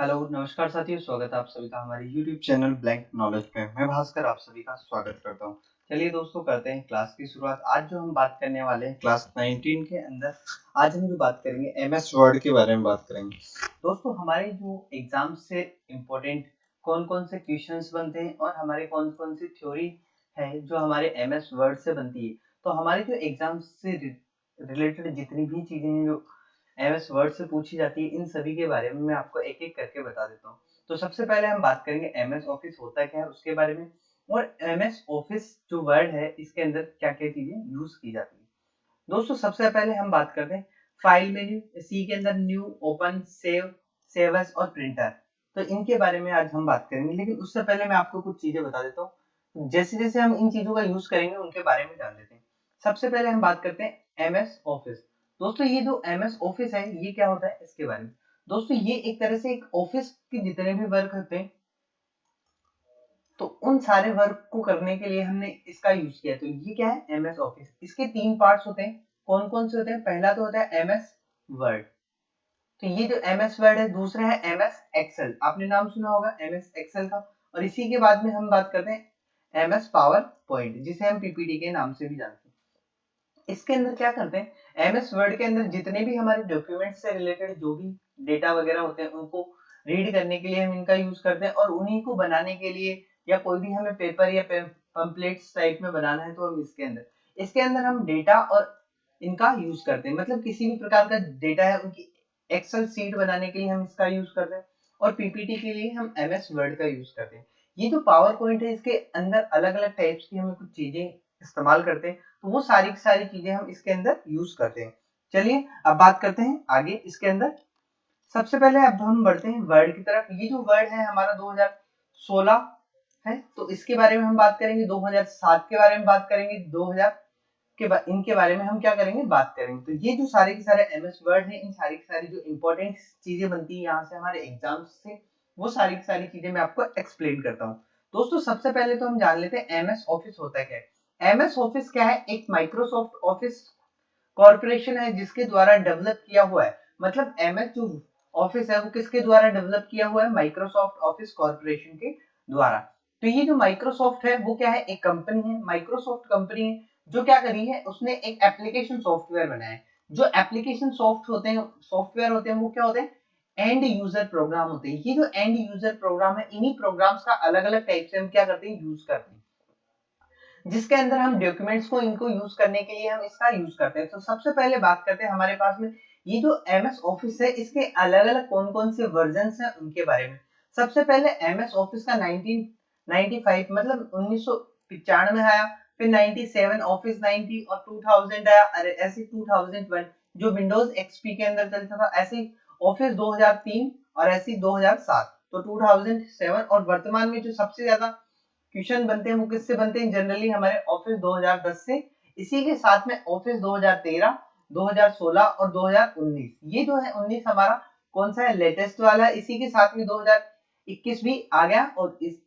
Hello नमस्कार साथियों, स्वागत है आप सभी का हमारे YouTube चैनल ब्लैंक नॉलेज पे। मैं भास्कर आप सभी का स्वागत करता हूँ। चलिए दोस्तों, करते हैं क्लास की शुरुआत। आज जो हम बात करने वाले हैं क्लास 19 के अंदर, आज हम जो बात करेंगे MS वर्ड के बारे में बात करेंगे। दोस्तों, हमारे जो एग्जाम से इम्पोर्टेंट कौन कौन से क्वेश्चंस बनते हैं और हमारे कौन कौन सी थ्योरी है जो हमारे MS वर्ड से बनती है, तो हमारे जो एग्जाम से रिलेटेड जितनी भी चीजें हैं जो MS वर्ड से पूछी जाती है, इन सभी के बारे में मैं आपको एक एक करके बता देता हूँ। तो सबसे पहले हम बात करेंगे MS ऑफिस होता क्या है उसके बारे में, और MS ऑफिस जो वर्ड है इसके अंदर क्या क्या चीजें यूज की जाती है। दोस्तों, सबसे पहले हम बात करते हैं फाइल मेन्यू, सी के अंदर new, open, save, save as और प्रिंटर। तो इनके बारे में आज हम बात करेंगे, लेकिन उससे पहले मैं आपको कुछ चीजें बता देता हूँ। जैसे जैसे हम इन चीजों का यूज करेंगे उनके बारे में जान लेते हैं। सबसे पहले हम बात करते हैं MS ऑफिस। दोस्तों, ये जो MS ऑफिस है ये क्या होता है इसके बारे में। दोस्तों, ये एक तरह से एक ऑफिस के जितने भी वर्क होते हैं, तो उन सारे वर्क को करने के लिए हमने इसका यूज किया। तो ये क्या है MS ऑफिस। इसके तीन पार्ट्स होते हैं। कौन कौन से होते हैं? पहला तो होता है MS वर्ड। तो ये जो MS वर्ड है, दूसरा है MS एक्सेल। आपने नाम सुना होगा MS एक्सेल का। और इसी के बाद में हम बात करते हैं MS पावर पॉइंट, जिसे हम PPT के नाम से भी जानते हैं। इसके अंदर क्या करते हैं, MS वर्ड के अंदर जितने भी हमारे डॉक्यूमेंट से रिलेटेड जो भी डेटा वगैरह होते हैं उनको रीड करने के लिए हम इनका यूज करते हैं, और उन्हीं को बनाने के लिए या कोई भी हमें पेपर या पम्पलेट्स टाइप में बनाना है तो हम इसके अंदर हम डेटा और इनका यूज करते हैं। मतलब किसी भी प्रकार का डेटा है उनकी एक्सेल सीट बनाने के लिए हम इसका यूज करते हैं, और PPT के लिए हम MS वर्ड का यूज करते हैं। ये जो पावर पॉइंट है इसके अंदर अलग अलग टाइप्स की हमें कुछ चीजें इस्तेमाल करते हैं, तो वो सारी की सारी चीजें हम इसके अंदर यूज करते हैं। चलिए अब बात करते हैं आगे इसके अंदर। सबसे पहले अब हम बढ़ते हैं वर्ड की तरफ। ये जो वर्ड है हमारा 2016 है, तो इसके बारे में हम बात करेंगे। 2007 के बारे में बात करेंगे। 2000 के बाद इनके बारे में हम क्या करेंगे, बात करेंगे। तो ये जो सारे के सारे MS वर्ड हैं, इन सारी की सारी जो इंपॉर्टेंट चीजें बनती है यहाँ से हमारे एग्जाम से, वो सारी की सारी चीजें मैं आपको एक्सप्लेन करता हूँ। दोस्तों, सबसे पहले तो हम जान लेते हैं MS ऑफिस होता क्या है। MS ऑफिस क्या है? एक माइक्रोसॉफ्ट ऑफिस कॉर्पोरेशन है जिसके द्वारा डेवलप किया हुआ है। मतलब MS जो ऑफिस है वो किसके द्वारा डेवलप किया हुआ है? माइक्रोसॉफ्ट ऑफिस कॉर्पोरेशन के द्वारा। तो ये जो माइक्रोसॉफ्ट है वो क्या है? एक कंपनी है, माइक्रोसॉफ्ट कंपनी है, जो क्या करी है, उसने एक एप्लीकेशन सॉफ्टवेयर बनाया है। जो एप्लीकेशन सॉफ्टवेयर होते हैं वो क्या होते हैं? एंड यूजर प्रोग्राम होते हैं। ये जो एंड यूजर प्रोग्राम है, इन्हीं प्रोग्राम्स का अलग अलग टाइप से हम क्या करते हैं, यूज करते हैं, जिसके अंदर हम डॉक्यूमेंट्स को इनको यूज करने के लिए हम इसका यूज करते हैं। तो सबसे पहले बात करते हैं हमारे पास में ये जो MS ऑफिस है इसके अलग अलग कौन कौन से वर्जन हैं उनके बारे में। सबसे पहले MS ऑफिस का 1995 मतलब 1995 में आया। फिर 97 ऑफिस 90 और 2000 आया। अरे ऐसे 2001 जो विंडोज XP के अंदर चलता था, ऐसे ऑफिस 2003 और ऐसे 2007। तो 2007 और वर्तमान में जो सबसे ज्यादा क्वेश्चन बनते हैं वो किससे बनते हैं? जनरली हमारे ऑफिस 2010 से। इसी के साथ में ऑफिस 2013, 2016 और 2019। ये जो है 19 हमारा कौन सा है? लेटेस्ट वाला है। इसी के साथ में 2021 भी आ गया। और इस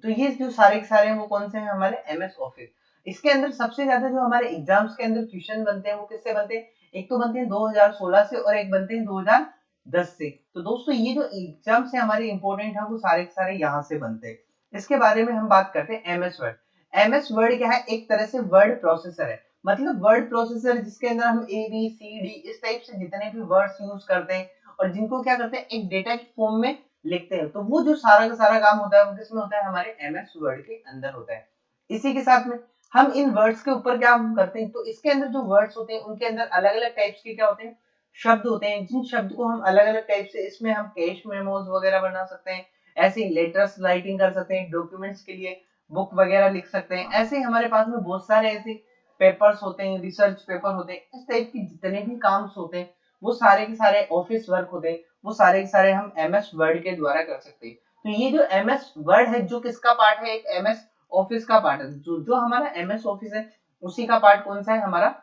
तो ये जो सारे के सारे हैं वो कौन से हैं? हमारे MS ऑफिस। इसके अंदर सबसे ज्यादा जो हमारे एग्जाम्स के अंदर क्वेश्चन बनते हैं वो किससे बनते हैं? एक तो बनते हैं 2016 से और एक बनते हैं 2010 से। तो दोस्तों, ये जो एग्जाम से हमारे इंपॉर्टेंट है वो सारे के सारे यहाँ से बनते हैं। इसके बारे में हम बात करते हैं MS वर्ड। MS वर्ड क्या है? एक तरह से वर्ड प्रोसेसर है। मतलब वर्ड प्रोसेसर जिसके अंदर हम ABCD इस टाइप से जितने भी वर्ड्स यूज करते हैं और जिनको क्या करते हैं, एक डेटा की फॉर्म में लिखते हैं, तो वो जो सारा का सारा काम होता है वो किसमें होता है? हमारे MS वर्ड के अंदर होता है। इसी के साथ में हम इन वर्ड्स के ऊपर क्या करते हैं, तो इसके अंदर जो वर्ड्स होते हैं उनके अंदर अलग अलग टाइप्स के क्या होते हैं, शब्द होते हैं। जिन शब्द को हम अलग अलग टाइप से, इसमें हम कैश मेमोज वगैरह बना सकते हैं, ऐसे लेटर्स राइटिंग कर सकते हैं, डॉक्यूमेंट्स के लिए बुक वगैरह लिख सकते हैं। ऐसे ही हमारे पास में बहुत सारे ऐसे पेपर्स होते हैं, रिसर्च पेपर होते हैं, इस टाइप के जितने भी काम होते हैं वो सारे के सारे ऑफिस वर्क होते हैं, वो सारे के सारे हम MS वर्ड के द्वारा कर सकते हैं। तो ये जो MS वर्ड है जो किसका पार्ट है? एक MS ऑफिस का पार्ट है। जो हमारा MS ऑफिस है उसी का पार्ट कौन सा है? हमारा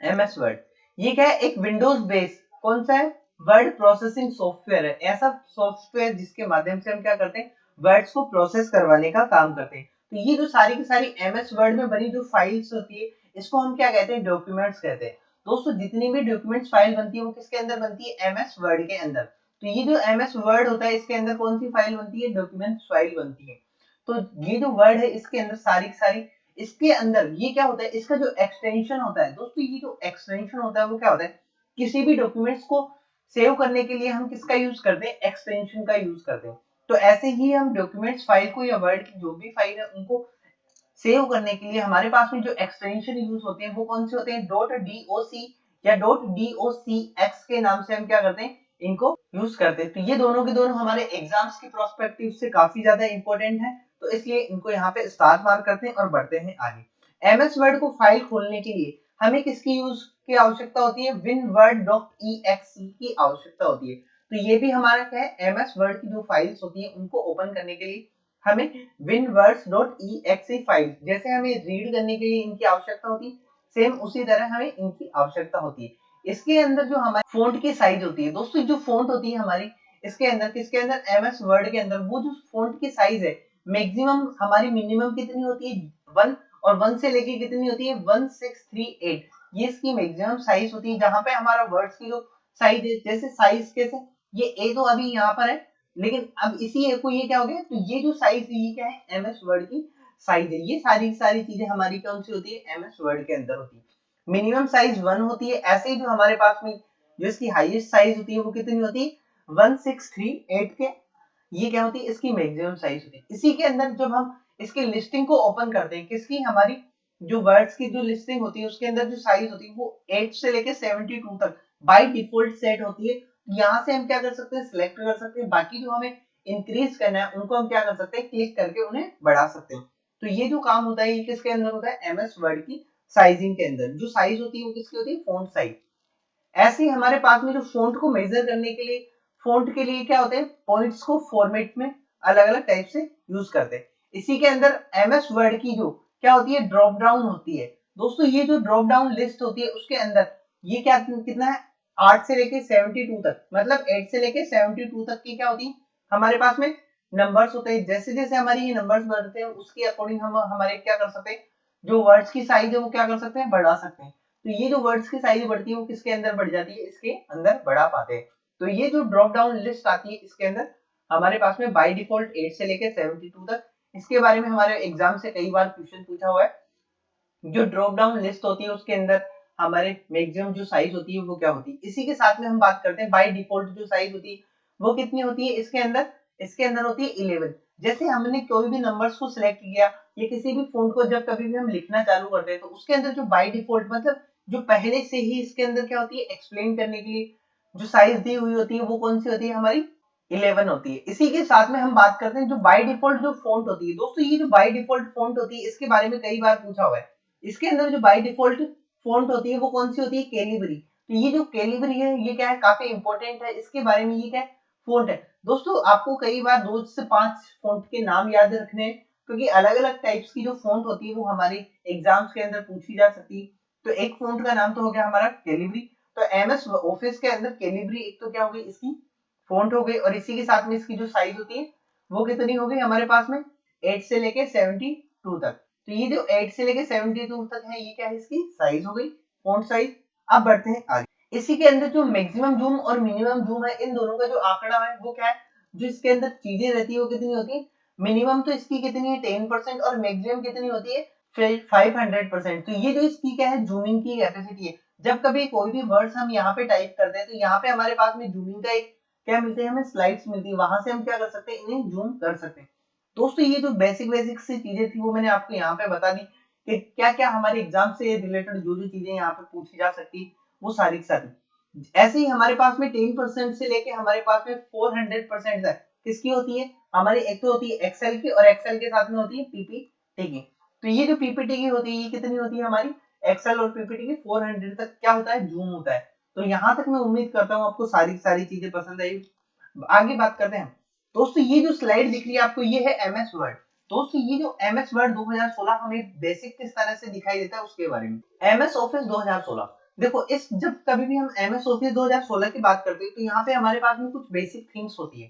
MS वर्ड। ये क्या है? एक विंडोज बेस्ड कौन सा है? वर्ड प्रोसेसिंग सॉफ्टवेयर है। ऐसा सॉफ्टवेयर जिसके माध्यम से हम क्या करते हैं, वर्ड्स को प्रोसेस करवाने का काम करते हैं। तो ये जो सारी की सारी MS वर्ड में बनी जो फाइल्स होती है इसको हम क्या कहते हैं? डॉक्यूमेंट्स कहते हैं। दोस्तों, जितनी भी डॉक्यूमेंट्स फाइल बनती है वो किसके अंदर बनती है? MS वर्ड के अंदर। तो ये जो एमएस वर्ड होता है इसके अंदर कौन सी फाइल बनती है, डॉक्यूमेंट्स फाइल बनती है। तो ये जो वर्ड है इसके अंदर सारी की सारी, इसके अंदर ये क्या होता है, इसका जो एक्सटेंशन होता है दोस्तों, ये जो एक्सटेंशन होता है वो क्या होता है, किसी भी डॉक्यूमेंट्स को सेव करने के लिए हम किसका यूज करते हैं, एक्सटेंशन का यूज करते हैं। तो ऐसे ही हम डॉक्यूमेंट्स फाइल को या वर्ड की जो भी फाइल है उनको सेव करने के लिए हमारे पास में जो एक्सटेंशन यूज होते हैं वो कौन से होते हैं, .doc या .docx के नाम से हम क्या करते हैं, इनको यूज करते हैं। तो ये दोनों के दोनों हमारे एग्जाम्स की प्रोस्पेक्टिव से काफी ज्यादा इंपॉर्टेंट है, तो इसलिए इनको यहाँ पे स्टार मार्क करते हैं और बढ़ते हैं आगे। एमएस वर्ड को फाइल खोलने के लिए हमें किसकी यूज की आवश्यकता होती है, winword.exe की आवश्यकता होती है। तो ये भी हमारा क्या है, एमएस वर्ड की जो फाइल्स होती है उनको ओपन करने के लिए हमें winwords.exe फाइल, जैसे हमें रीड करने के लिए इनकी आवश्यकता होती है, सेम उसी तरह हमें इनकी आवश्यकता होती है। इसके अंदर जो हमारी फॉन्ट की साइज होती है दोस्तों, जो फॉन्ट होती है हमारी इसके अंदर, किसके अंदर, एमएस वर्ड के अंदर, वो जो फॉन्ट की साइज है मैक्सिमम हमारी मिनिमम कितनी होती है 1, और 1 से लेके कितनी होती है 1638, ये इसकी मैक्सिमम साइज होती है। जहां पे हमारा वर्ड्स की जो साइज है, जैसे साइज कैसे, ये ए तो अभी यहाँ पर है, लेकिन अब इसी ए को ये क्या हो गया, तो ये जो साइज है ये क्या है, एमएस वर्ड की साइज है। ये सारी सारी चीजें हमारी कौन सी होती है, एमएस वर्ड के अंदर होती है। मिनिमम साइज 1 होती है, ऐसे ही जो हमारे पास में जो इसकी हाईएस्ट साइज होती है वो कितनी होती है 1638 के, ये क्या होती है, इसकी मैक्सिमम साइज होती है। इसी के अंदर जब हम इसकी लिस्टिंग को ओपन करते हैं, किसकी, हमारी जो वर्ड्स की जो लिस्टिंग होती है उसके अंदर जो साइज होती है वो 8 से लेके 72 तक बाय डिफॉल्ट सेट होती है। यहाँ से हम क्या कर सकते हैं, सिलेक्ट कर सकते हैं, बाकी जो हमें इंक्रीज करना है उनको हम क्या कर सकते हैं, क्लिक करके उन्हें बढ़ा सकते हैं। तो ये जो काम होता है ये किसके अंदर होता है, एमएस वर्ड की साइजिंग के अंदर। जो साइज होती है वो किसकी होती है, फॉन्ट साइज। ऐसे ही हमारे पास में जो फॉन्ट को मेजर करने के लिए, फॉन्ट के लिए क्या होते हैं, पॉइंट्स को फॉर्मेट में अलग अलग टाइप से यूज करते हैं। इसी के अंदर एमएस वर्ड की जो क्या होती है, ड्रॉप डाउन होती है दोस्तों। ये जो ड्रॉप डाउन लिस्ट होती है उसके अंदर ये क्या कितना है, 8 से लेके 72 तक, मतलब 8 से लेके 72 तक की क्या होती है हमारे पास में नंबर्स होते हैं। जैसे जैसे हमारे ये नंबर्स बढ़ते हैं उसके अकॉर्डिंग हम हमारे क्या कर सकते हैं, जो वर्ड्स की साइज है वो क्या कर सकते हैं, बढ़ा सकते हैं। तो ये जो वर्ड्स की साइज बढ़ती है वो किसके अंदर बढ़ जाती है, इसके अंदर बढ़ा पाते हैं। तो ये जो ड्रॉप डाउन लिस्ट आती है इसके अंदर हमारे पास में बाय डिफॉल्ट 8 से लेके 72 तक, इसके बारे में हमारे एग्जाम से कई बार क्वेश्चन पूछा हुआ है। जो ड्रॉप डाउन लिस्ट होती है उसके अंदर हमारे मैक्सिमम जो साइज होती है वो क्या होती है। इसी के साथ में हम बात करते हैं बाय डिफॉल्ट जो साइज होती है वो कितनी होती है इसके अंदर, इसके अंदर होती है 11। जैसे हमने कोई भी नंबर्स को सिलेक्ट किया या किसी भी फॉन्ट को जब कभी भी हम लिखना चालू करते हैं तो उसके अंदर जो बाय डिफॉल्ट मतलब जो पहले से ही इसके अंदर क्या होती है, एक्सप्लेन करने के लिए जो साइज दी हुई होती है वो कौन सी होती है, हमारी 11 होती है। इसी के साथ में हम बात करते हैं जो बाय डिफॉल्ट जो फॉन्ट होती है दोस्तों, ये जो बाय डिफॉल्ट फॉन्ट होती है इसके बारे में कई बार पूछा हुआ है। इसके अंदर जो बाय डिफॉल्ट फॉन्ट होती है वो कौन सी होती है, कैलिबरी। तो ये जो कैलिबरी है ये क्या है, काफी इंपॉर्टेंट है, इसके बारे में ये क्या है, फॉन्ट है दोस्तों। आपको कई बार 2 से 5 फॉन्ट के नाम याद रखने हैं, क्योंकि अलग अलग टाइप्स की जो फॉन्ट होती है वो हमारे एग्जाम्स के अंदर पूछी जा सकती है। तो एक फॉन्ट का नाम तो हो गया हमारा कैलिबरी। तो एमएस ऑफिस के अंदर कैलिबरी एक तो क्या हो गई, इसकी फॉन्ट हो गई, और इसी के साथ में इसकी जो साइज होती है वो कितनी हो गई हमारे पास में 8 से लेके 72 तक। तो ये जो 8 से लेके 72 तक है ये क्या है, इसकी साइज हो गई, फॉन्ट साइज। अब बढ़ते हैं आगे। इसी के अंदर जो मैक्सिमम जूम और मिनिमम जूम है, इन दोनों का जो आंकड़ा है वो क्या है, जो इसके अंदर चीजें रहती है वो कितनी होती है, मिनिमम तो इसकी कितनी है 10% और मैक्सिमम कितनी होती है 500%। तो ये जो इसकी क्या है, जूमिंग की कैपेसिटी है। जब कभी कोई भी वर्ड्स हम यहाँ पे टाइप करते हैं तो यहाँ पे हमारे पास में जूमिंग का एक क्या मिलते हैं, हमें स्लाइड्स मिलती है, वहां से हम क्या कर सकते हैं, इन्हें जूम कर सकते हैं। दोस्तों ये जो बेसिक बेसिक सी चीजें थी वो मैंने आपको यहाँ पे बता दी कि क्या क्या हमारे एग्जाम से रिलेटेड जो जो चीजें यहाँ पे पूछी जा सकती वो सारी की सारी। ऐसे ही हमारे पास में 10% से लेके हमारे पास में 400% है, किसकी होती है, हमारी एक तो होती है एक्सेल की, और एक्सेल के साथ में होती है पीपीटी की। तो ये जो पीपीटी की होती है ये कितनी होती है हमारी, एक्सेल और पीपीटी की 400 तक क्या होता है, जूम होता है। तो यहाँ तक मैं उम्मीद करता हूँ आपको सारी सारी चीजें पसंद आई। आगे बात करते हैं दोस्तों, ये जो स्लाइड दिख रही है आपको ये है एमएस वर्ड। दोस्तों ये जो एमएस वर्ड 2016 हमें बेसिक किस तरह से दिखाई देता है उसके बारे में। एमएस ऑफिस 2016, देखो इस जब कभी भी हम एमएस ऑफिस 2016 की बात करते हैं तो यहाँ पे हमारे पास में कुछ बेसिक थिंग्स होती है।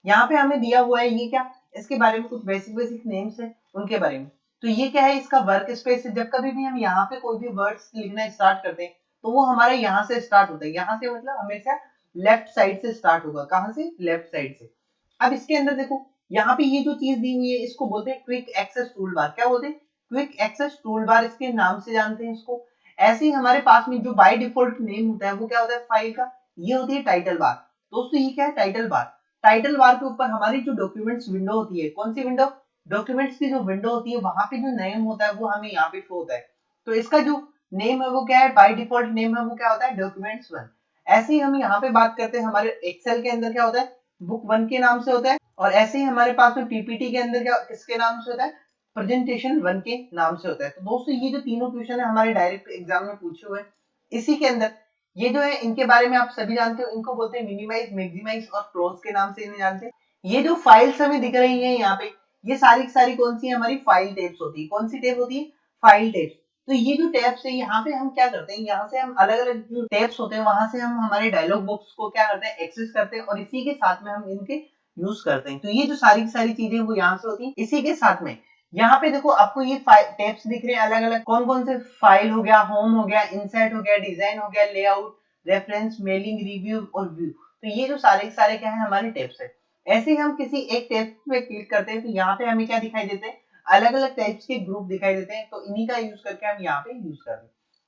यहाँ पे हमें दिया हुआ है ये क्या, इसके बारे में कुछ बेसिक बेसिक नेम्स है उनके बारे में। तो ये क्या है, इसका वर्क स्पेस है। जब कभी भी हम यहाँ पे कोई भी वर्ड्स लिखना स्टार्ट करते हैं तो वो हमारे यहाँ से स्टार्ट होता है, यहाँ से मतलब हमेशा लेफ्ट साइड से स्टार्ट होगा। कहां से? लेफ्ट साइड से। अब इसके अंदर देखो, यहाँ पे ये जो चीज दी हुई है इसको बोलते हैं क्विक एक्सेस टूल बार। क्या बोलते हैं? क्विक एक्सेस टूल बार, इसके नाम से जानते हैं इसको। ऐसे ही हमारे पास में जो बाय डिफॉल्ट नेम होता है वो क्या होता है फाइल का? ये होती है टाइटल बार। दोस्तों ये क्या है? Title bar. टाइटल बार के ऊपर हमारी जो डॉक्यूमेंट्स विंडो होती है, कौन सी विंडो? डॉक्यूमेंट्स की जो विंडो होती है, वहां पे जो नेम होता है वो हमें यहाँ पे शो होता है। तो इसका जो नेम है वो क्या है? बाय डिफॉल्ट नेम है वो क्या होता है? डॉक्यूमेंट्स 1। ऐसे ही हम यहाँ पे बात करते हैं, हमारे एक्सेल के अंदर क्या होता है? बुक 1 के नाम से होता है। और ऐसे ही हमारे पास में पीपीटी के अंदर क्या किसके नाम से होता है? प्रेजेंटेशन 1 के नाम से होता है। तो दोस्तों ये जो तीनों क्वेश्चन है हमारे डायरेक्ट एग्जाम में पूछे हुए हैं। इसी के अंदर ये जो है इनके बारे में आप सभी जानते हो, इनको बोलते हैं मिनिमाइज, मैक्सिमाइज और क्लोज के नाम से इन्हें जानते हैं। ये जो फाइल्स हमें दिख रही है यहाँ पे, ये सारी की सारी कौन सी है? हमारी फाइल टेप्स होती है। कौन सी टेप होती है? File tapes. तो ये जो टैब्स है यहाँ पे हम क्या करते हैं, यहाँ से हम अलग अलग जो टैब्स होते हैं वहां से हम हमारे डायलॉग बॉक्स को क्या करते हैं? एक्सेस करते हैं और इसी के साथ में हम इनके यूज करते हैं। तो ये जो सारी की सारी चीजें वो यहाँ से होती हैं। इसी के साथ में यहाँ पे देखो आपको ये टैब्स दिख रहे हैं अलग अलग। कौन कौन से? फाइल हो गया, होम हो गया, इंसर्ट हो गया, डिजाइन हो गया, लेआउट, रेफरेंस, मेलिंग, रिव्यू और व्यू। तो ये जो सारे क्या है? हमारे टैब्स है। ऐसे ही हम किसी एक टैब पे क्लिक करते हैं तो यहाँ पे हमें क्या दिखाई देते हैं? अलग अलग टाइप्स के ग्रुप दिखाई देते हैं। तो इन्हीं का यूज करके हम यहाँ पे यूज करते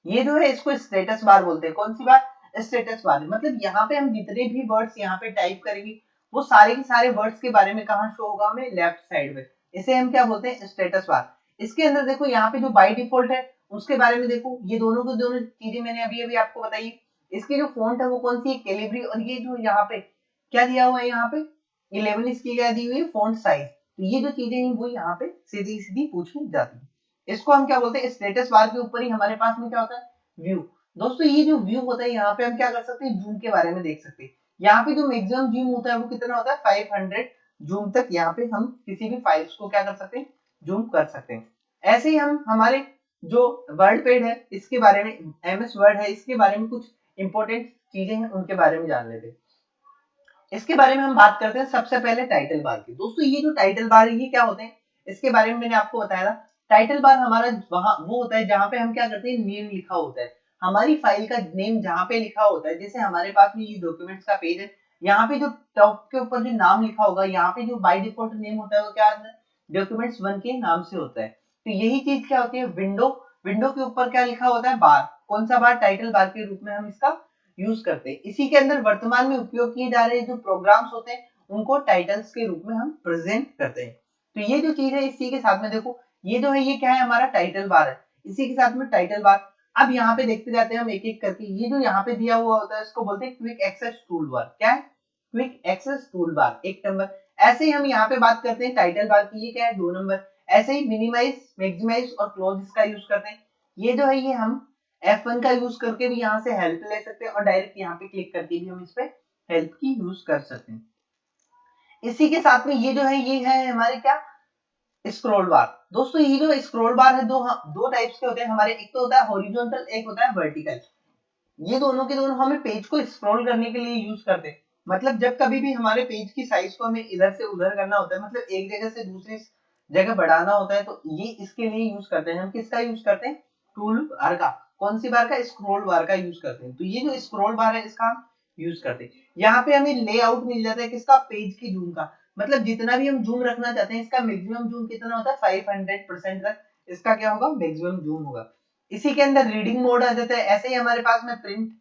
हैं। ये जो है इसको स्टेटस बार बोलते हैं। कौन सी बार? Status bar. मतलब यहाँ पे हम जितने भी वर्ड्स यहाँ पे टाइप करेंगे वो सारे के सारे वर्ड्स के बारे में कहाँ शो होगा? हमें लेफ्ट साइड में। इसे हम क्या बोलते हैं? Status bar. इसके अंदर देखो यहाँ पे जो बाय डिफॉल्ट है उसके बारे में देखो, ये दोनों को दोनों चीजें मैंने अभी अभी आपको बताई। इसकी जो फॉन्ट है वो कौन सी है? कैलिब्री। और ये जो यहाँ पे क्या दिया हुआ है? यहाँ पे 11 इसकी क्या दी हुई है? Font size. तो ये जो चीजें हैं वो यहाँ पे सीधी सीधी पूछी जाती है। इसको हम क्या बोलते हैं? स्टेटस बार के ऊपर ही हमारे पास में क्या होता है? व्यू। दोस्तों ये जो व्यू होता है यहाँ पे हम क्या कर सकते हैं? जूम के बारे में देख सकते हैं। यहाँ पे जो मैक्सिमम जूम होता है वो कितना होता है? 500 जूम तक यहाँ पे हम किसी भी फाइल्स को क्या कर सकते हैं? जूम कर सकते हैं। ऐसे ही हम हमारे जो वर्ड पैड है इसके बारे में, एमएस वर्ड है इसके बारे में कुछ इंपॉर्टेंट चीजें हैं उनके बारे में जान लेते हैं। इसके बारे में हम बात करते हैं सबसे पहले टाइटल बार की। दोस्तों ये जो टाइटल बार है ये क्या होते हैं? इसके बारे में मैंने आपको बताया था। टाइटल बार हमारा वहां वो होता है जहां पे हम क्या करते हैं? नेम लिखा होता है। हमारी फाइल का नेम जहां पे लिखा होता है, जैसे हमारे पास में ये डॉक्यूमेंट्स का पेज है, यहाँ पे जो टॉप के ऊपर जो नाम लिखा होगा, यहाँ पे जो बाय डिफॉल्ट नेम होता है वो क्या है? डॉक्यूमेंट्स 1 के नाम से होता है। तो यही चीज क्या होती है? विंडो। विंडो के ऊपर क्या लिखा होता है? बार। कौन सा बार? टाइटल बार के रूप में हम इसका यूज करते हैं। इसी के अंदर वर्तमान में उपयोग किए जा रहे जो प्रोग्राम्स होते हैं उनको टाइटल्स के रूप में हम प्रेजेंट करते हैं। तो ये जो चीज है इसी के साथ में देखो, ये जो है ये क्या है? हमारा टाइटल बार है। इसी के साथ में टाइटल बार। अब यहाँ पे देखते जाते हैं हम एक एक करके। ये जो यहाँ पे दिया हुआ होता है इसको बोलते हैं क्विक एक्सेस टूल बार। क्या है? Quick access tool bar 1 number. ऐसे ही हम यहाँ पे बात करते हैं टाइटल बार की, ये क्या है? 2 नंबर। ऐसे ही मिनिमाइज, मैक्सिमाइज और क्लोज इसका यूज करते हैं। ये जो है ये हम F1 का यूज करके भी यहाँ से हेल्प ले सकते हैं और डायरेक्ट यहाँ पे क्लिक करके भी हम इस पे हेल्प की यूज कर सकते हैं। इसी के साथ में ये जो है ये है हमारे क्या? स्क्रॉल बार। दोस्तों ये जो स्क्रॉल बार है दो टाइप्स के होते हैं हमारे। एक तो होता है हॉरिजॉन्टल, एक होता है वर्टिकल। ये दोनों के दोनों हमें पेज को स्क्रॉल करने के लिए यूज करते हैं। मतलब जब कभी भी हमारे पेज की साइज को हमें इधर से उधर करना होता है, मतलब एक जगह से दूसरी जगह बढ़ाना होता है, तो ये इसके लिए यूज करते हैं। हम किसका यूज करते हैं? टूल बार का। कौन सी बार का? स्क्रॉल बार का यूज करते हैं। तो ये जो स्क्रॉल बार है इसका हम यूज करते हैं। यहाँ पे हमें लेआउट मिल जाता है किसका? पेज की जूम का। मतलब जितना भी हम जूम रखना चाहते हैं इसका मैक्सिमम जूम कितना होता है? 500% तक इसका क्या होगा? मैक्सिमम जूम होगा। इसी के अंदर रीडिंग मोड आ जाता है। ऐसे ही हमारे पास में प्रिंट,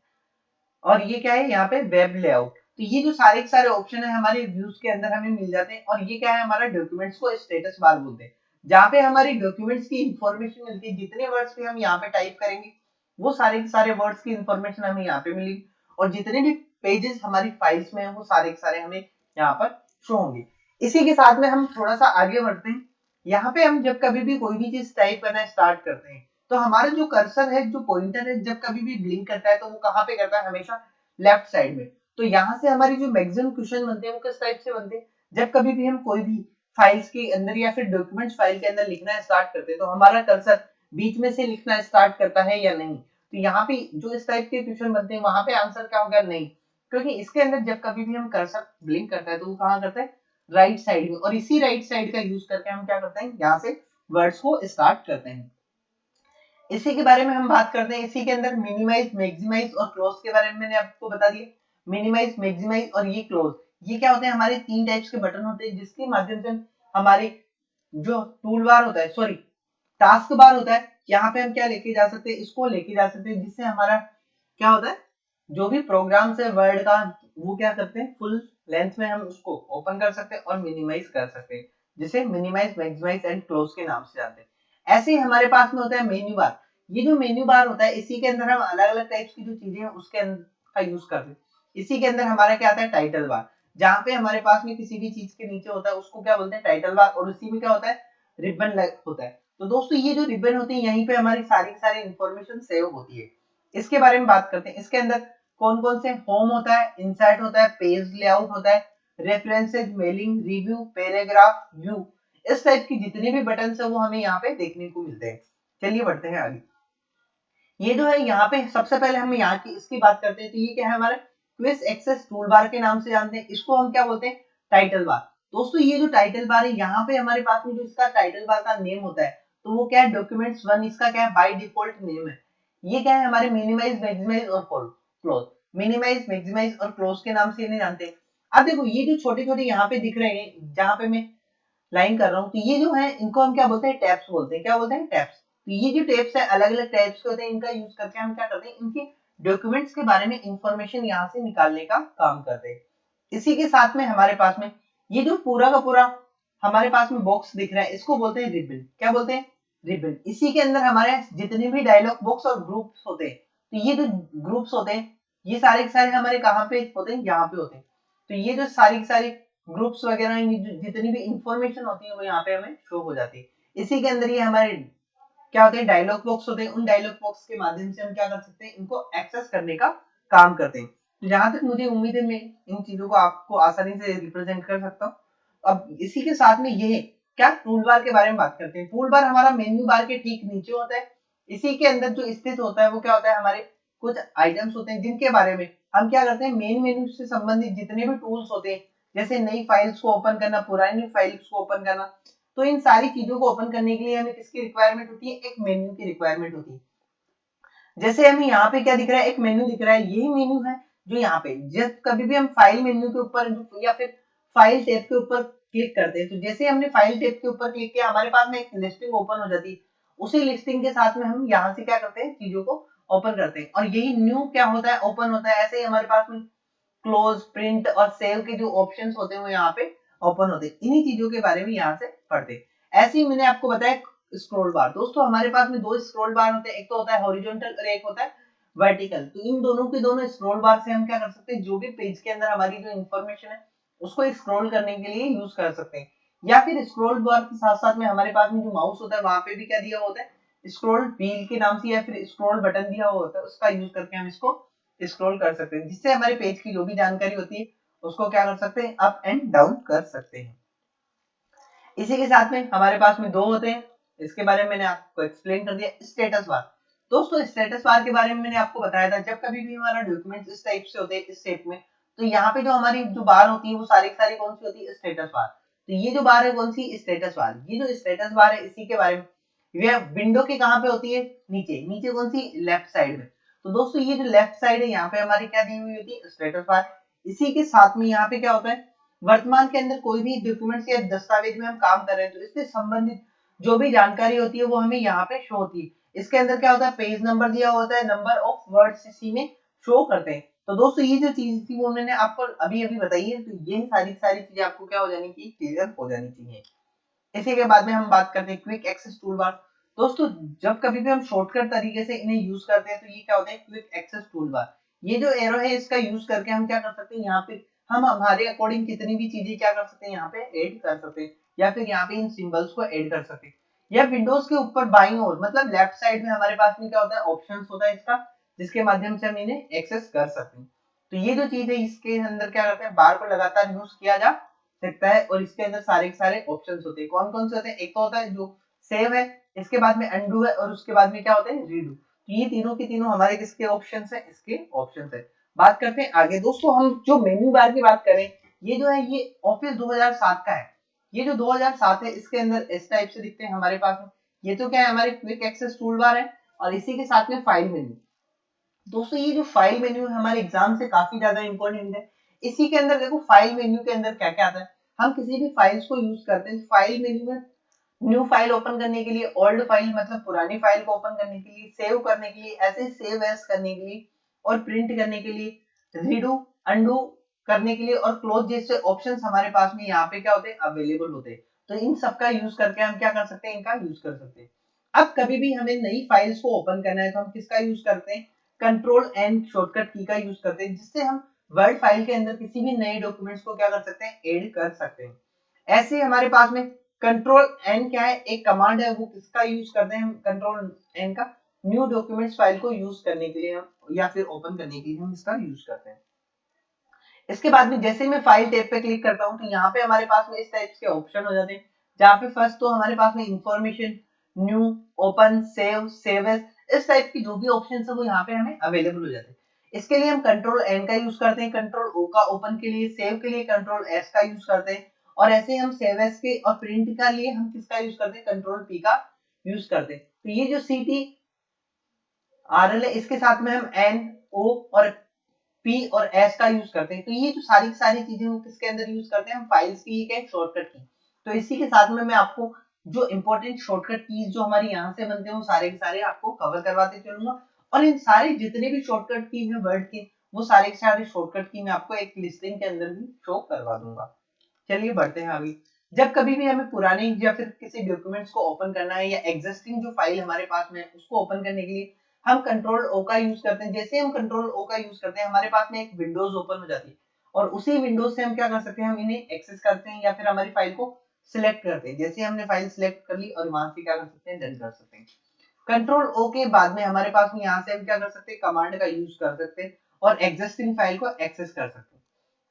और ये क्या है? यहाँ पे वेब लेआउट। तो ये जो सारे के सारे ऑप्शन है हमारे व्यूज के अंदर हमें मिल जाते हैं। और ये क्या है? हमारा डॉक्यूमेंट्स को स्टेटस बार बोलते हैं, जहाँ पे हमारी डॉक्यूमेंट्स की इंफॉर्मेशन मिलती है। जितने वर्ड्स भी हम यहाँ पे टाइप करेंगे वो सारे के सारे वर्ड्स की इंफॉर्मेशन हमें यहाँ पे मिलेगी। और जितने भी पेजेस हमारी फाइल्स में है वो सारे के सारे हमें यहाँ पर शो होंगे। इसी के साथ में हम थोड़ा सा आगे बढ़ते हैं। यहाँ पे हम जब कभी भी कोई भी चीज टाइप करना स्टार्ट करते हैं तो हमारा जो कर्सर है, जो पॉइंटर है, जब कभी भी ब्लिंक करता है तो वो कहाँ पे करता है? हमेशा लेफ्ट साइड में। तो यहाँ से हमारी जो मैक्सिमम क्वेश्चन बनते हैं वो किस टाइप से बनते हैं? जब कभी भी हम कोई भी फाइल्स के अंदर या फिर डॉक्यूमेंट्स फाइल के अंदर लिखना स्टार्ट करते हैं तो हमारा कर्सर बीच में से लिखना स्टार्ट करता है या नहीं? तो यहाँ पे जो इस टाइप के क्वेश्चन बनते हैं वहां पे आंसर क्या होगा? नहीं। क्योंकि इसके अंदर जब कभी भी हम कर्सर ब्लिंक करता है तो वो कहाँ करता है? राइट साइड में। और इसी राइट साइड का यूज करके हम क्या करते हैं? यहाँ से वर्ड्स को स्टार्ट करते हैं। इसी के बारे में हम बात करते हैं। इसी के अंदर मिनिमाइज, मैक्सिमाइज और क्लोज के बारे में मैंने आपको बता दिया। मिनिमाइज, मैक्सिमाइज और ये क्लोज, ये क्या होते हैं हमारे 3 टाइप्स के बटन होते हैं जिसके माध्यम से हमारे जो टूल बार होता है, सॉरी टास्क बार होता है, यहाँ पे हम क्या लेके जा सकते हैं, इसको लेके जा सकते हैं, जिससे हमारा क्या होता है जो भी प्रोग्राम है वर्ड का वो क्या करते हैं फुल लेंथ में हम उसको ओपन कर सकते हैं और मिनिमाइज कर सकते हैं, जिसे मिनिमाइज, मैक्सिमाइज एंड क्लोज के नाम से जानते हैं। ऐसे ही हमारे पास में होता है मेन्यू बार। ये जो मेन्यू बार होता है इसी के अंदर हम अलग अलग टाइप्स की जो चीजें हैं उसके अंदर का यूज करते हैं। इसी के अंदर हमारा क्या आता है टाइटल बार, जहाँ पे हमारे पास में किसी भी चीज के नीचे होता है उसको क्या बोलते हैं टाइटल बार, और उसी में क्या होता है रिबन होता है। तो दोस्तों ये जो रिबन होती है यहीं पे हमारी सारी सारी इंफॉर्मेशन सेव होती है। इसके बारे में बात करते हैं। इसके अंदर कौन कौन से होम होता है, इंसर्ट होता है, पेज लेआउट होता है, references, mailing, review, paragraph, view, इस टाइप की जितने भी बटन है वो हमें यहाँ पे देखने को मिलते हैं। चलिए बढ़ते हैं आगे। ये जो है यहाँ पे सबसे पहले हम यहाँ की इसकी बात करते हैं। तो ये क्या है हमारा क्विक एक्सेस टूल बार के नाम से जानते हैं। इसको हम क्या बोलते हैं टाइटल बार। दोस्तों ये जो टाइटल बार है यहाँ पे हमारे पास में जो इसका टाइटल बार का नेम होता है तो वो क्या है डॉक्यूमेंट्स 1, इसका क्या है बाय डिफॉल्ट नेम है। ये क्या है हमारे मिनिमाइज, मैक्सिमाइज और क्लोज, मिनिमाइज, मैक्सिमाइज और क्लोज के नाम से इन्हें जानते हैं। अब देखो ये जो छोटे छोटे यहाँ पे दिख रहे हैं जहाँ पे मैं लाइन कर रहा हूँ, तो ये जो है इनको हम क्या बोलते हैं टैब्स बोलते हैं। क्या बोलते हैं टैब्स। तो ये जो टैब्स है अलग अलग टाइप्स के होते हैं, इनका यूज करके हम क्या करते हैं इनके डॉक्यूमेंट्स के बारे में इंफॉर्मेशन यहाँ से निकालने का काम करते हैं। इसी के साथ में हमारे पास में ये जो पूरा का पूरा हमारे पास में बॉक्स दिख रहा है इसको बोलते हैं रिबन। क्या बोलते हैं रिबन। इसी के अंदर हमारे जितने भी डायलॉग बॉक्स और ग्रुप्स होते हैं, तो ये जो ग्रुप्स होते हैं ये सारे के सारे हमारे कहाँ पे होते हैं यहाँ पे होते हैं। तो ये जो सारी सारी ग्रुप्स वगैरह जितनी भी इंफॉर्मेशन होती है वो यहाँ पे हमें शो हो जाती है। इसी के अंदर ये हमारे क्या होते हैं डायलॉग बॉक्स होते हैं, उन डायलॉग बॉक्स के माध्यम से हम क्या कर सकते हैं इनको एक्सेस करने का काम करते हैं। तो जहां तक मुझे उम्मीद है मैं इन चीजों को आपको आसानी से रिप्रेजेंट कर सकता हूँ। अब इसी के साथ में ये क्या टूल बार के बारे में बात करते हैं। टूल बार हमारा मेन्यू बार के ठीक नीचे होता है। इसी के अंदर जो स्थित होता है वो क्या होता है हमारे कुछ आइटम्स होते हैं जिनके बारे में हम क्या करते हैं मेन मेन्यू से संबंधित जितने भी टूल्स होते हैं, जैसे नई फाइल्स को ओपन करना, पुरानी फाइल्स को ओपन करना, तो इन सारी चीजों को ओपन करने के लिए हमें किसकी रिक्वायरमेंट होती है एक मेन्यू की रिक्वायरमेंट होती है। जैसे हमें यहाँ पे क्या दिख रहा है एक मेन्यू दिख रहा है, यही मेन्यू है जो यहाँ पे जब कभी भी हम फाइल मेन्यू के ऊपर या फिर फाइल टैब के ऊपर क्लिक करते हैं, तो जैसे हमने फाइल टैब के ऊपर क्लिक किया हमारे पास में एक लिस्टिंग ओपन हो जाती है। उसी लिस्टिंग के साथ में हम यहाँ से क्या करते हैं चीजों को ओपन करते हैं, और यही न्यू क्या होता है ओपन होता है। ऐसे ही हमारे पास में क्लोज, प्रिंट और सेव के जो ऑप्शंस होते हैं वो यहाँ पे ओपन होते हैं। इन्हीं चीजों के बारे में यहाँ से पढ़ते हैं। ऐसे ही मैंने आपको बताया स्क्रॉल बार। दोस्तों हमारे पास में दो स्क्रॉल बार होते हैं, एक तो होता है हॉरिजॉन्टल और एक होता है वर्टिकल। तो इन दोनों के दोनों स्क्रॉल बार से हम क्या कर सकते हैं जो भी पेज के अंदर हमारी जो इन्फॉर्मेशन है उसको स्क्रॉल करने के लिए यूज कर सकते हैं। या फिर स्क्रॉल बार के साथ साथ में हमारे पास में जो माउस होता है वहां पे भी क्या दिया होता है स्क्रॉल व्हील के नाम से या फिर स्क्रॉल बटन दिया हुआ होता है, उसका यूज करके हम इसको स्क्रॉल कर सकते हैं, जिससे हमारे पेज की जो भी जानकारी होती है उसको क्या कर सकते हैं अप एंड डाउन कर सकते हैं। इसी के साथ में हमारे पास में दो होते हैं, इसके बारे में मैंने आपको एक्सप्लेन कर दिया। Status bar. दोस्तों स्टेटस बार के बारे में मैंने आपको बताया था जब कभी भी हमारा डॉक्यूमेंट इस टाइप से होते हैं इस शेप में, तो यहाँ पे जो हमारी जो बार होती है वो सारी सारी कौन सी होती है स्टेटस बार। तो ये जो बार है कौन सी स्टेटस बार। ये जो स्टेटस बार है इसी के बारे में ये विंडो के कहाँ पे होती है नीचे, नीचे कौन सी लेफ्ट साइड में। तो दोस्तों ये जो लेफ्ट साइड है यहाँ पे हमारी क्या दी हुई होती है स्टेटस बार। इसी के साथ में यहाँ पे क्या होता है वर्तमान के अंदर कोई भी डॉक्यूमेंट्स या दस्तावेज में हम काम कर रहे हैं तो इससे संबंधित जो भी जानकारी होती है वो हमें यहाँ पे शो होती है। इसके अंदर क्या होता है पेज नंबर दिया होता है, नंबर ऑफ वर्ड्स इसी में शो करते हैं। तो दोस्तों ये जो चीज थी वो मैंने आपको अभी अभी बताई है, तो ये सारी सारी चीजें आपको क्या हो जानी चाहिए क्लियर हो जानी चाहिए। इसी के बाद में हम बात करते हैं क्विक एक्सेस टूल बार। दोस्तों जब कभी भी हम शॉर्टकट तरीके से इन्हें यूज करते हैं तो ये क्या होता है क्विक एक्सेस टूल बार। ये जो एरो है इसका यूज करके हम क्या कर सकते हैं यहाँ पे हम हमारे अकॉर्डिंग कितनी भी चीजें क्या कर सकते हैं यहाँ पे ऐड कर सकते हैं, या फिर यहाँ पे इन सिंबल्स को ऐड कर सकते हैं। या विंडोज के ऊपर बाईं ओर मतलब लेफ्ट साइड में हमारे पास में क्या होता है ऑप्शंस होता है इसका, जिसके माध्यम से हम इन्हें एक्सेस कर सकते हैं। तो ये जो चीज है इसके अंदर क्या करते हैं बार को लगातार यूज किया जा सकता है, और इसके अंदर सारे के सारे ऑप्शंस होते हैं। कौन कौन से होते हैं एक तो होता है जो सेव है, इसके बाद में अनडू है, और उसके बाद में क्या होता है रीडू। तो ये तीनों के तीनों हमारे किसके ऑप्शंस है इसके ऑप्शंस है। बात करते हैं आगे। दोस्तों हम जो मेन्यू बार की बात करें ये जो है ये ऑफिस 2007 का है। ये जो 2007 है इसके अंदर इस टाइप से दिखते हैं हमारे पास में। ये तो क्या है हमारे क्विक एक्सेस टूल बार है, और इसी के साथ में फाइल मेन्यू। दोस्तों ये जो फाइल मेन्यू है हमारे एग्जाम से काफी ज्यादा इंपॉर्टेंट है। इसी के अंदर देखो फाइल मेन्यू के अंदर क्या क्या आता है। हम किसी भी फाइल्स को यूज करते हैं फाइल मेन्यू में न्यू फाइल ओपन करने के लिए, ओल्ड फाइल मतलब पुरानी फाइल को ओपन करने के लिए, सेव करने के लिए, ऐसे सेव एज करने के लिए और प्रिंट करने के लिए, रीडू अंडू करने के लिए और क्लोज जैसे ऑप्शंस हमारे पास में यहाँ पे क्या होते हैं अवेलेबल होते हैं। तो इन सब का यूज करके हम क्या कर सकते हैं, इनका यूज कर सकते हैं। अब कभी भी हमें नई फाइल्स को ओपन करना है तो हम किसका यूज करते हैं, कंट्रोल एंड शॉर्टकट की का यूज करते हैं, जिससे हम वर्ड फाइल के अंदर किसी भी नए डॉक्यूमेंट्स को क्या कर सकते हैं, ऐड कर सकते हैं। ऐसे हमारे पास में कंट्रोल एन क्या है, एक कमांड है, वो किसका यूज करते हैं हम, कंट्रोल एन का न्यू डॉक्यूमेंट्स फाइल को यूज करने के लिए हम या फिर ओपन करने के लिए हम इसका यूज करते हैं। इसके बाद में जैसे मैं फाइल टैब पे क्लिक करता हूं तो यहाँ पे हमारे पास में इस टाइप के ऑप्शन हो जाते हैं, जहाँ पे फर्स्ट तो हमारे पास में information, new, open, save, save as, इस टाइप की जो भी ऑप्शन है वो यहाँ पे हमें अवेलेबल हो जाते हैं। इसके लिए हम कंट्रोल एन का यूज करते हैं, कंट्रोल ओ का ओपन के लिए, सेव के लिए कंट्रोल एस का यूज करते हैं और ऐसे हम सेव एस के और प्रिंट का लिए हम किसका यूज करते हैं, कंट्रोल पी का यूज करते हैं। तो ये जो सी टी आर एल है इसके साथ में हम एन, ओ और पी और एस का यूज करते हैं। तो ये जो सारी सारी चीजें हम किसके अंदर यूज करते हैं, हम फाइल्स की एक शॉर्टकट की। तो इसी के साथ में मैं आपको जो इंपॉर्टेंट शॉर्टकट कीज जो हमारी यहाँ से बनते हैं वो सारे के सारे आपको कवर करवाते चलूंगा और इन सारे जितने भी शॉर्टकट की है वर्ड के वो सारे के सारे शॉर्टकट की मैं आपको एक लिस्टिंग के अंदर भी शो करवा दूंगा। चलिए बढ़ते हैं आगे। जब कभी भी हमें पुराने या फिर किसी डॉक्यूमेंट्स को ओपन करना है या एग्जिस्टिंग जो फाइल हमारे पास में है उसको ओपन करने के लिए हम कंट्रोल ओ का यूज करते हैं। जैसे हम कंट्रोल ओ का यूज करते हैं हमारे पास में एक विंडोज ओपन हो जाती है और उसी विंडोज से हम क्या कर सकते हैं, हम इन्हें एक्सेस करते हैं या फिर हमारी फाइल को सिलेक्ट करते हैं। जैसे हमने फाइल सिलेक्ट कर ली और वहां से क्या कर सकते हैं, डन कर सकते हैं। कंट्रोल ओ के बाद में हमारे पास में यहाँ से हम क्या कर सकते हैं, कमांड का यूज कर सकते हैं और एग्जिस्टिंग फाइल को एक्सेस कर सकते हैं।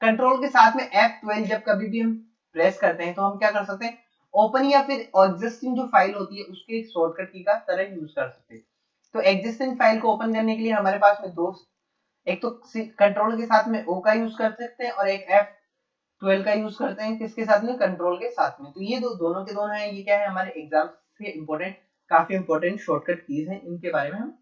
कंट्रोल के साथ में F12 जब कभी भी हम प्रेस करते हैं तो हम क्या कर सकते हैं, ओपन या फिर एग्जिस्टिंग जो फाइल होती है उसके शॉर्टकट की का तरह यूज कर सकते हैं। तो एग्जिस्टिंग फाइल को ओपन करने के लिए हमारे पास में दो, एक तो कंट्रोल के साथ में O का यूज कर सकते हैं और एक F12 का यूज करते हैं किसके साथ में, कंट्रोल के साथ में। तो ये दोनों के दोनों है, ये क्या है हमारे एग्जाम से इंपॉर्टेंट, काफी इंपॉर्टेंट शॉर्टकट कीज हैं, इनके बारे में हम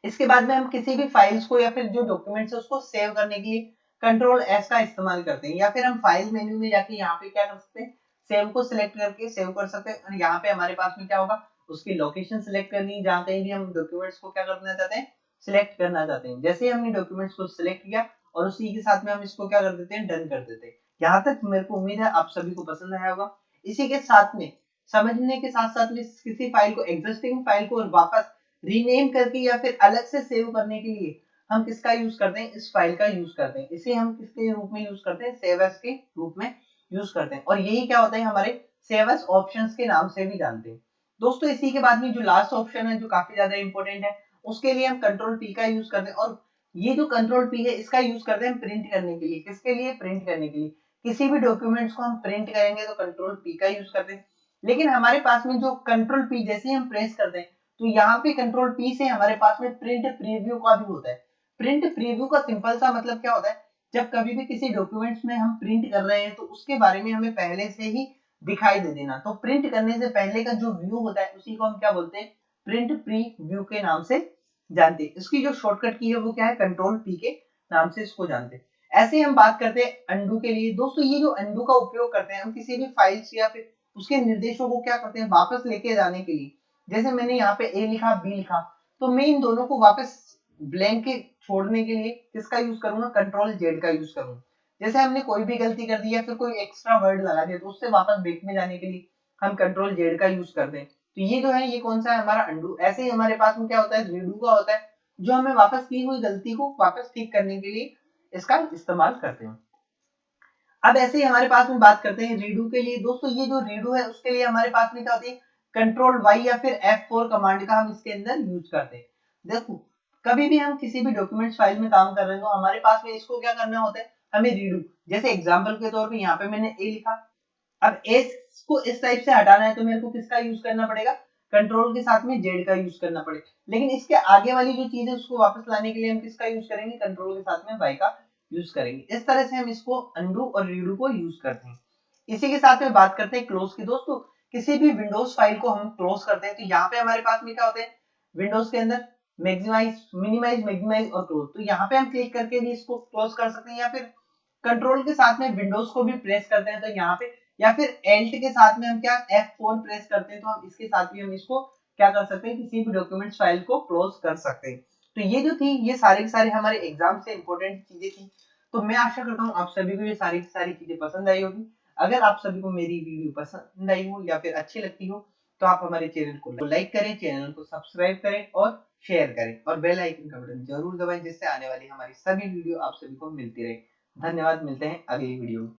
इसके बाद में हम किसी भी फाइल्स को या फिर जो डॉक्यूमेंट्स है उसको सेव करने के लिए कंट्रोल एस का इस्तेमाल करते हैं या फिर हम फाइल मेन्यू में जाके यहाँ पे क्या कर सकते हैं, सेव को सिलेक्ट करके सेव कर सकते हैं और यहाँ पे हमारे पास में क्या होगा, उसकी लोकेशन सिलेक्ट करनी है जहाँ कहीं भी हम डॉक्यूमेंट्स को क्या करना चाहते हैं, सिलेक्ट करना चाहते हैं। जैसे हमने डॉक्यूमेंट्स को सिलेक्ट किया और उसी के साथ में हम इसको क्या कर देते हैं, डन कर देते हैं। यहाँ तक मेरे को उम्मीद है आप सभी को पसंद आया होगा। इसी के साथ में समझने के साथ साथ में किसी फाइल को, एग्जिस्टिंग फाइल को वापस रीनेम करके या फिर अलग से सेव करने के लिए हम किसका यूज करते हैं, इस फाइल का यूज करते हैं। इसे हम किसके रूप में यूज करते हैं, सेव एज के रूप में यूज करते हैं और यही क्या होता है हमारे सेव एज ऑप्शंस के नाम से भी जानते हैं। दोस्तों इसी के बाद में जो लास्ट ऑप्शन है जो काफी ज्यादा इंपॉर्टेंट है, उसके लिए हम कंट्रोल पी का यूज करते हैं और ये जो कंट्रोल पी है इसका यूज करते हैं प्रिंट करने के लिए। किसके लिए, प्रिंट करने के लिए। किसी भी डॉक्यूमेंट्स को हम प्रिंट करेंगे तो कंट्रोल पी का यूज करते हैं। लेकिन हमारे पास में जो कंट्रोल पी जैसे हम प्रेस करते हैं तो यहाँ पे कंट्रोल पी से हमारे पास में प्रिंट प्रीव्यू का भी होता है। प्रिंट प्रीव्यू का सिंपल सा मतलब क्या होता है, जब कभी भी किसी डॉक्यूमेंट्स में हम प्रिंट कर रहे हैं तो उसके बारे में हमें पहले से ही दिखाई दे देना। तो प्रिंट करने से पहले का जो व्यू होता है उसी को हम क्या बोलते हैं, प्रिंट प्रीव्यू के नाम से जानते हैं। इसकी जो शॉर्टकट की है वो क्या है, कंट्रोल पी के नाम से इसको जानते हैं। ऐसे हम बात करते हैं अंडू के लिए। दोस्तों ये जो अंडू का उपयोग करते हैं हम किसी भी फाइल्स या फिर उसके निर्देशों को क्या करते हैं, वापस लेके जाने के लिए। जैसे मैंने यहाँ पे ए लिखा, बी लिखा, तो मैं इन दोनों को वापस ब्लैंक के छोड़ने के लिए किसका यूज करूंगा, कंट्रोल जेड का यूज करूंगा। जैसे हमने कोई भी गलती कर दी या फिर कोई एक्स्ट्रा वर्ड लगा दिया तो उससे वापस बैक में जाने के लिए हम कंट्रोल जेड का यूज करते हैं। तो ये जो है ये कौन सा है, हमारा अंडू। ऐसे ही हमारे पास में क्या होता है, रीडू का होता है, जो हमें वापस की हुई गलती को वापस ठीक करने के लिए इसका इस्तेमाल करते हैं। अब ऐसे ही हमारे पास में बात करते हैं रीडू के लिए। दोस्तों ये जो रीडू है उसके लिए हमारे पास में क्या होती है, कंट्रोल वाई या फिर F4 कमांड का हम इसके अंदर यूज करते हैं। देखो कभी भी हम किसी भी डॉक्यूमेंट्स फाइल में काम कर रहे हैं तो हमारे पास में इसको क्या करना होता है, हमें रीडू। जैसे एग्जांपल के तौर पे यहाँ पे मैंने ए लिखा, अब एस को इस टाइप से हटाना है तो मेरे को किसका यूज करना पड़ेगा, कंट्रोल के साथ में जेड का यूज करना पड़ेगा। लेकिन इसके आगे वाली जो चीज है उसको वापस लाने के लिए हम किसका यूज करेंगे, कंट्रोल के साथ में वाई का यूज करेंगे। इस तरह से हम इसको अंडू और रीडू को यूज करते हैं। इसी के साथ में बात करते हैं क्लोज की। दोस्तों किसी भी विंडोज फाइल को हम क्लोज करते हैं तो यहाँ पे हमारे पास में क्या होते हैं, विंडोज के अंदर मिनिमाइज और क्लोज। तो यहाँ पे हम क्लिक करके भी इसको क्लोज कर सकते हैं, या फिर कंट्रोल के साथ में विंडोज को भी प्रेस करते हैं तो यहाँ पे, या फिर एल्ट के साथ में हम क्या F4 प्रेस करते हैं तो हम इसके साथ भी हम इसको क्या कर सकते हैं, किसी भी डॉक्यूमेंट्स फाइल को क्लोज कर सकते हैं। तो ये जो थी, ये सारे के सारे हमारे एग्जाम से इंपॉर्टेंट चीजें थी। तो मैं आशा करता हूँ आप सभी को ये सारी की सारी चीजें पसंद आई होगी। अगर आप सभी को मेरी वीडियो पसंद आई हो या फिर अच्छी लगती हो तो आप हमारे चैनल को लाइक करें, चैनल को सब्सक्राइब करें और शेयर करें, और बेल आइकन का बटन जरूर दबाएं, जिससे आने वाली हमारी सभी वीडियो आप सभी को मिलती रहे। धन्यवाद, मिलते हैं अगली वीडियो में।